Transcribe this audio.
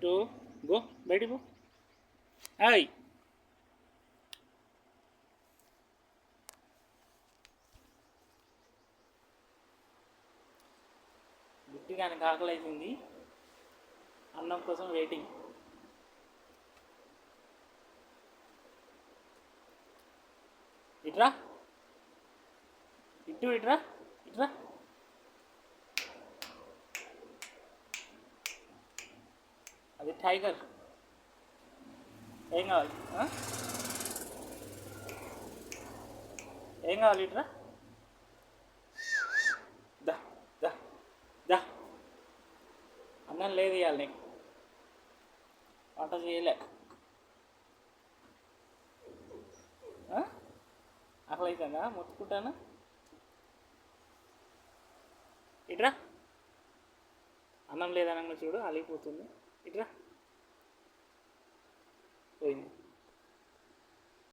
Bit go బయటికి పో. Hi bit కానీ ఆకలి అవుతుంది, అన్నం కోసం వెయిటింగ్. ఇట్రా ఇటు, ఇట్రా ఇట్రా. అది టైగర్. ఏం కావాలి, ఏం కావాలి? ఇట్రా. దా దా దా. అన్నం లేదు ఇవ్వాలి నీకు, వంట చేయలే. ఆకలి అవుతుందా? మొత్తుకుంటాను. ఇట్రా. అన్నం లేదనగా చూడు అలిగిపోతుంది. ఇట్రా. పోయింది.